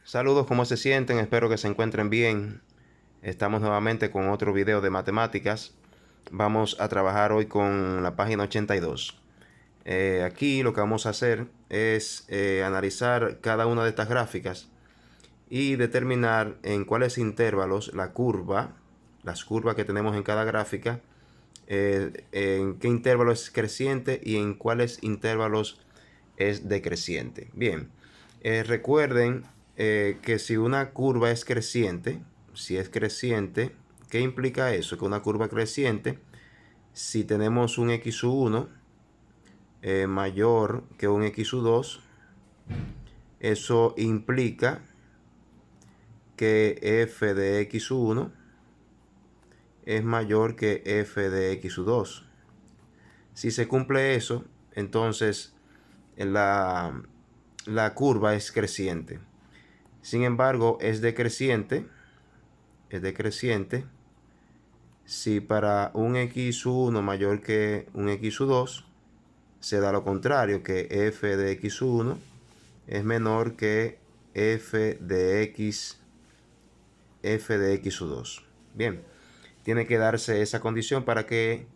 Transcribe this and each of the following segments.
Saludos, ¿cómo se sienten? Espero que se encuentren bien. Estamos nuevamente con otro video de matemáticas. Vamos a trabajar hoy con la página 82. Aquí lo que vamos a hacer es analizar cada una de estas gráficas y determinar en cuáles intervalos las curvas que tenemos en cada gráfica, en qué intervalo es creciente y en cuáles intervalos es decreciente. Bien, recuerden que si una curva es creciente, ¿qué implica eso? Que una curva creciente, si tenemos un x1 mayor que un x2, eso implica que f de x1 es mayor que f de x2. Si se cumple eso, entonces la curva es creciente. Sin embargo, es decreciente si para un x1 mayor que un x2 se da lo contrario, que f de x1 es menor que f de x2. Bien, tiene que darse esa condición para que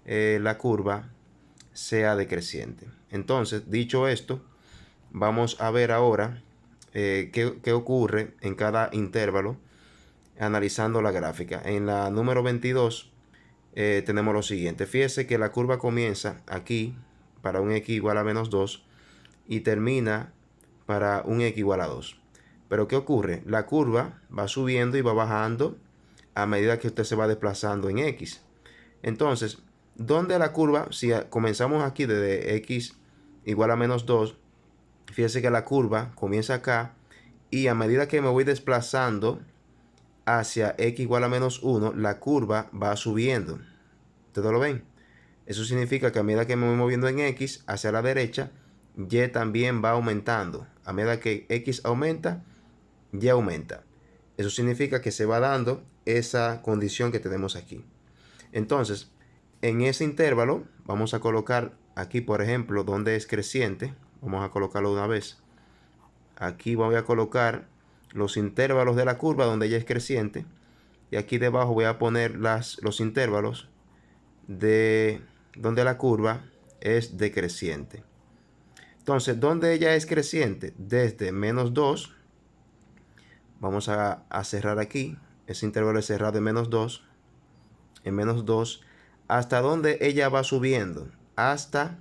la curva sea decreciente. Entonces, dicho esto, vamos a ver ahora qué ocurre en cada intervalo analizando la gráfica. En la número 22 tenemos lo siguiente. Fíjese que la curva comienza aquí para un x igual a menos 2 y termina para un x igual a 2. Pero ¿qué ocurre? La curva va subiendo y va bajando a medida que usted se va desplazando en x. Entonces, ¿dónde la curva? Si comenzamos aquí desde x igual a menos 2, fíjese que la curva comienza acá y a medida que me voy desplazando hacia x igual a menos 1, la curva va subiendo. ¿Ustedes lo ven? Eso significa que a medida que me voy moviendo en x hacia la derecha, y también va aumentando. A medida que x aumenta, y aumenta. Eso significa que se va dando esa condición que tenemos aquí. Entonces, en ese intervalo, vamos a colocar aquí, por ejemplo, donde es creciente. Vamos a colocarlo de una vez. Aquí voy a colocar los intervalos de la curva donde ella es creciente. Y aquí debajo voy a poner los intervalos de donde la curva es decreciente. Entonces, ¿dónde ella es creciente? Desde menos 2. Vamos a cerrar aquí. Ese intervalo es cerrado en menos 2. En menos 2. ¿Hasta donde ella va subiendo? Hasta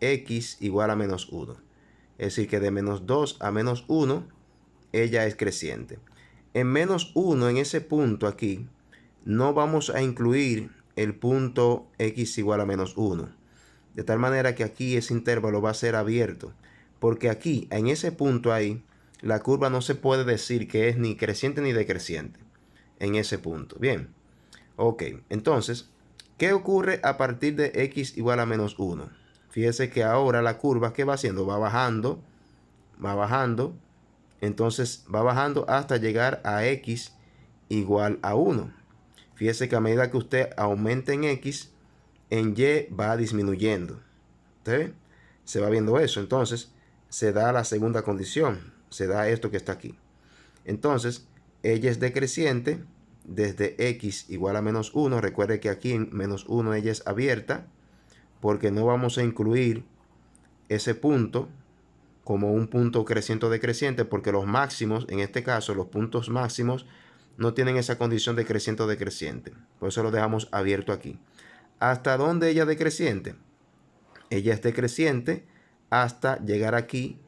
x igual a menos 1. Es decir, que de menos 2 a menos 1, ella es creciente. En menos 1, en ese punto aquí, no vamos a incluir el punto x igual a menos 1. De tal manera que aquí ese intervalo va a ser abierto. Porque aquí, en ese punto ahí, la curva no se puede decir que es ni creciente ni decreciente. En ese punto. Bien. Ok. Entonces, ¿qué ocurre a partir de x igual a menos 1? Fíjese que ahora la curva, ¿qué va haciendo? Va bajando. Va bajando. Entonces va bajando hasta llegar a x igual a 1. Fíjese que a medida que usted aumente en x, en y va disminuyendo. ¿Usted? Se va viendo eso. Entonces se da la segunda condición. Se da esto que está aquí. Entonces ella es decreciente desde x igual a menos 1. Recuerde que aquí en menos 1 ella es abierta, porque no vamos a incluir ese punto como un punto creciente o decreciente, porque los máximos, en este caso los puntos máximos, no tienen esa condición de creciente o decreciente. Por eso lo dejamos abierto aquí. ¿Hasta dónde ella es decreciente? Ella es decreciente hasta llegar aquí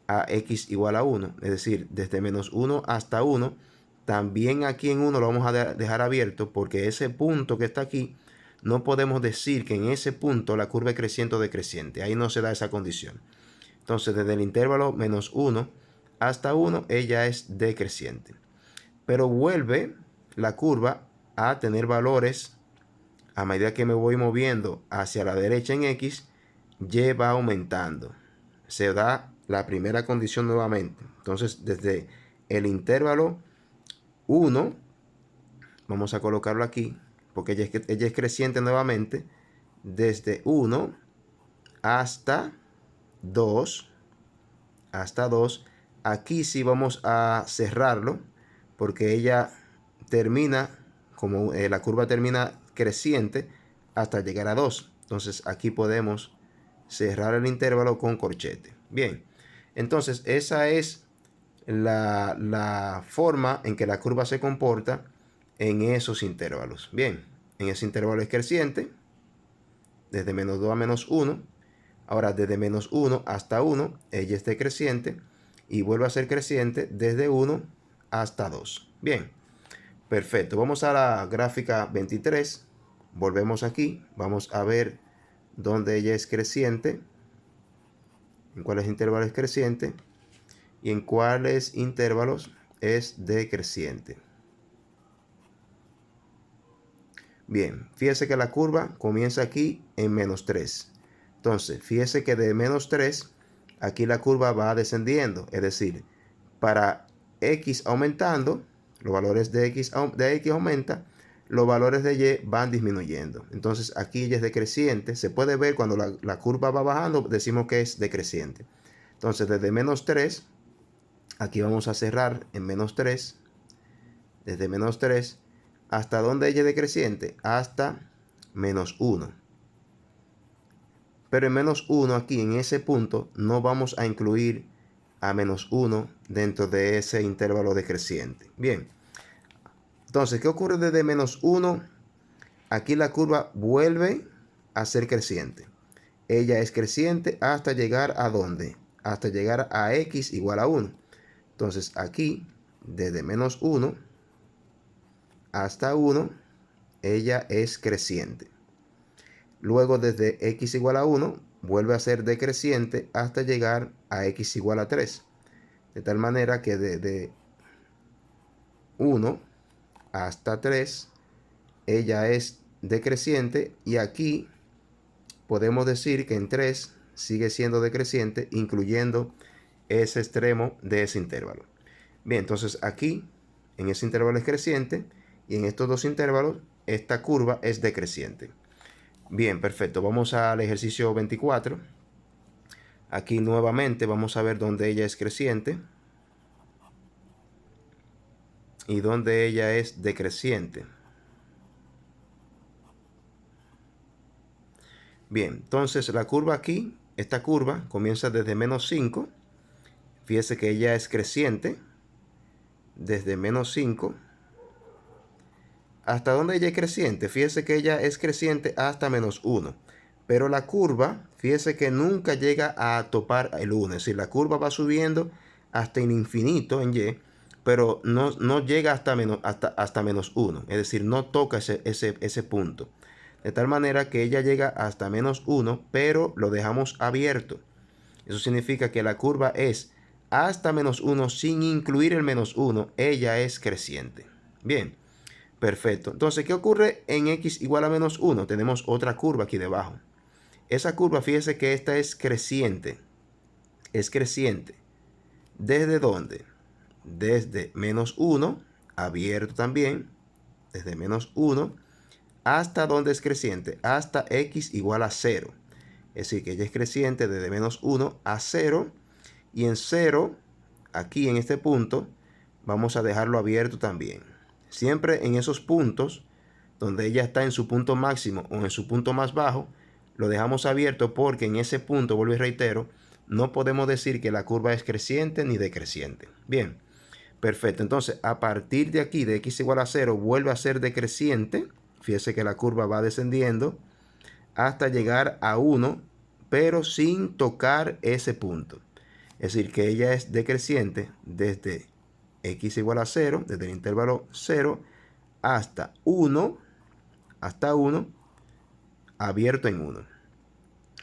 a x igual a 1. Es decir, desde menos 1 hasta 1. También aquí en 1 lo vamos a dejar abierto, porque ese punto que está aquí, no podemos decir que en ese punto la curva es creciente o decreciente. Ahí no se da esa condición. Entonces, desde el intervalo menos 1 hasta 1, ella es decreciente. Pero vuelve la curva a tener valores a medida que me voy moviendo hacia la derecha en x, y va aumentando. Se da la primera condición nuevamente. Entonces, desde el intervalo 1, vamos a colocarlo aquí, porque ella es creciente nuevamente, desde 1 hasta 2, Aquí sí vamos a cerrarlo porque ella termina, como la curva termina creciente hasta llegar a 2. Entonces aquí podemos cerrar el intervalo con corchete. Bien, entonces esa es la forma en que la curva se comporta en esos intervalos. Bien, en ese intervalo es creciente, desde menos 2 a menos 1. Ahora desde menos 1 hasta 1, ella es decreciente y vuelve a ser creciente desde 1 hasta 2. Bien, perfecto. Vamos a la gráfica 23. Volvemos aquí. Vamos a ver dónde ella es creciente, en cuáles intervalos es creciente y en cuáles intervalos es decreciente. Bien, fíjese que la curva comienza aquí en menos 3. Entonces, fíjese que de menos 3, aquí la curva va descendiendo. Es decir, para X aumentando, los valores de X aumenta, los valores de Y van disminuyendo. Entonces, aquí Y es decreciente. Se puede ver cuando la curva va bajando, decimos que es decreciente. Entonces, desde menos 3, aquí vamos a cerrar en menos 3. Desde menos 3, ¿hasta dónde ella es decreciente? Hasta menos 1. Pero en menos 1 aquí, en ese punto, no vamos a incluir a menos 1 dentro de ese intervalo decreciente. Bien, entonces, ¿qué ocurre desde menos 1? Aquí la curva vuelve a ser creciente. Ella es creciente hasta llegar a ¿dónde? Hasta llegar a X igual a 1. Entonces, aquí, desde menos 1 hasta 1, ella es creciente. Luego desde X igual a 1 vuelve a ser decreciente hasta llegar a X igual a 3. De tal manera que desde 1 hasta 3 ella es decreciente y aquí podemos decir que en 3 sigue siendo decreciente, incluyendo ese extremo de ese intervalo. Bien, entonces aquí en ese intervalo es creciente y en estos dos intervalos esta curva es decreciente. Bien, perfecto. Vamos al ejercicio 24. Aquí nuevamente vamos a ver dónde ella es creciente y dónde ella es decreciente. Bien, entonces la curva aquí, esta curva comienza desde menos 5. Fíjese que ella es creciente desde menos 5. ¿Hasta dónde ella es creciente? Fíjese que ella es creciente hasta menos 1. Pero la curva, fíjese que nunca llega a topar el 1. Es decir, la curva va subiendo hasta el infinito en Y, pero no llega hasta menos 1. Es decir, no toca ese punto. De tal manera que ella llega hasta menos 1, pero lo dejamos abierto. Eso significa que la curva es hasta menos 1 sin incluir el menos 1. Ella es creciente. Bien. Perfecto. Entonces, ¿qué ocurre en X igual a menos 1? Tenemos otra curva aquí debajo. Esa curva, fíjese que esta es creciente. Es creciente. ¿Desde dónde? Desde menos 1, abierto también, desde menos 1, ¿hasta dónde es creciente? Hasta X igual a 0. Es decir, que ella es creciente desde menos 1 a 0. Y en 0, aquí en este punto, vamos a dejarlo abierto también. Siempre en esos puntos donde ella está en su punto máximo o en su punto más bajo, lo dejamos abierto porque en ese punto, vuelvo y reitero, no podemos decir que la curva es creciente ni decreciente. Bien, perfecto. Entonces, a partir de aquí, de X igual a 0, vuelve a ser decreciente. Fíjese que la curva va descendiendo hasta llegar a 1, pero sin tocar ese punto. Es decir, que ella es decreciente desde X igual a 0, desde el intervalo 0 hasta 1, abierto en 1.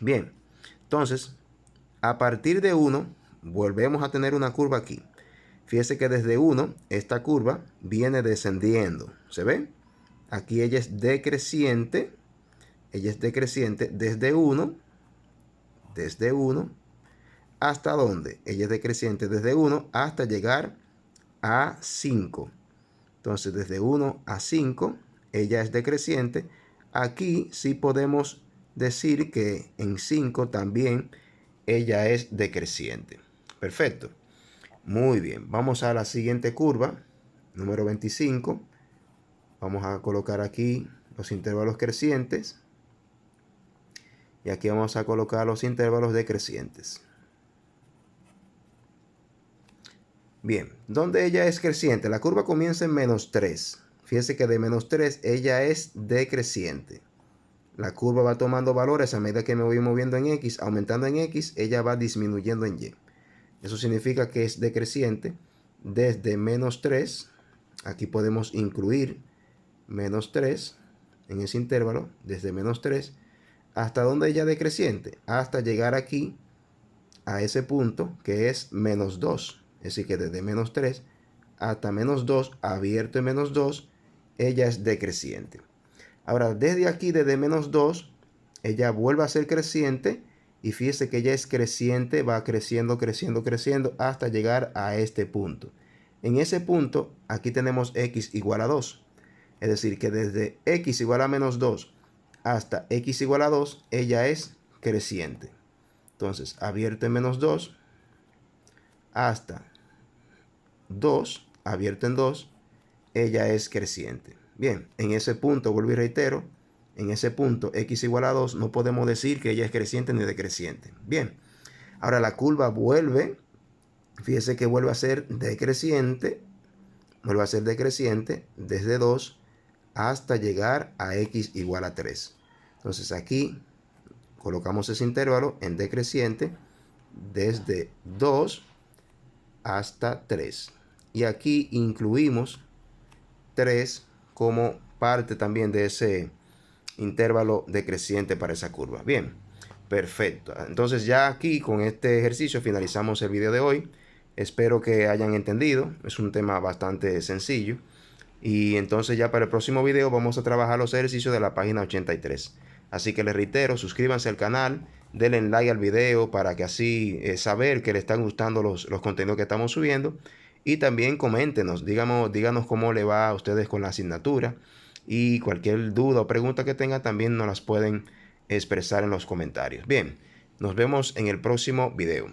Bien, entonces, a partir de 1, volvemos a tener una curva aquí. Fíjese que desde 1, esta curva viene descendiendo. ¿Se ve? Aquí ella es decreciente. Ella es decreciente desde 1. Desde 1. ¿Hasta dónde? Ella es decreciente desde 1 hasta llegar a 5. Entonces, desde 1 a 5, ella es decreciente. Aquí sí podemos decir que en 5 también ella es decreciente. Perfecto. Muy bien, vamos a la siguiente curva, número 25. Vamos a colocar aquí los intervalos crecientes. Y aquí vamos a colocar los intervalos decrecientes. Bien, ¿dónde ella es creciente? La curva comienza en menos 3. Fíjense que de menos 3 ella es decreciente. La curva va tomando valores a medida que me voy moviendo en X, aumentando en X, ella va disminuyendo en Y. Eso significa que es decreciente desde menos 3. Aquí podemos incluir menos 3 en ese intervalo, desde menos 3. ¿Hasta dónde ella decreciente? Hasta llegar aquí a ese punto que es menos 2. Es decir, que desde menos 3 hasta menos 2, abierto en menos 2, ella es decreciente. Ahora, desde aquí, desde menos 2, ella vuelve a ser creciente. Y fíjese que ella es creciente, va creciendo, creciendo, creciendo hasta llegar a este punto. En ese punto, aquí tenemos x igual a 2. Es decir, que desde x igual a menos 2 hasta x igual a 2, ella es creciente. Entonces, abierto en menos 2 hasta 2, abierto en 2, ella es creciente. Bien, en ese punto, vuelvo y reitero, en ese punto x igual a 2, no podemos decir que ella es creciente ni decreciente. Bien, ahora la curva vuelve, fíjese que vuelve a ser decreciente desde 2 hasta llegar a x igual a 3. Entonces aquí colocamos ese intervalo en decreciente desde 2 hasta 3. Y aquí incluimos 3 como parte también de ese intervalo decreciente para esa curva. Bien, perfecto. Entonces ya aquí con este ejercicio finalizamos el video de hoy. Espero que hayan entendido. Es un tema bastante sencillo. Y entonces ya para el próximo video vamos a trabajar los ejercicios de la página 83. Así que les reitero, suscríbanse al canal, denle like al video para que así saber que les están gustando los contenidos que estamos subiendo. Y también coméntenos, díganos cómo le va a ustedes con la asignatura. Y cualquier duda o pregunta que tengan también nos las pueden expresar en los comentarios. Bien, nos vemos en el próximo video.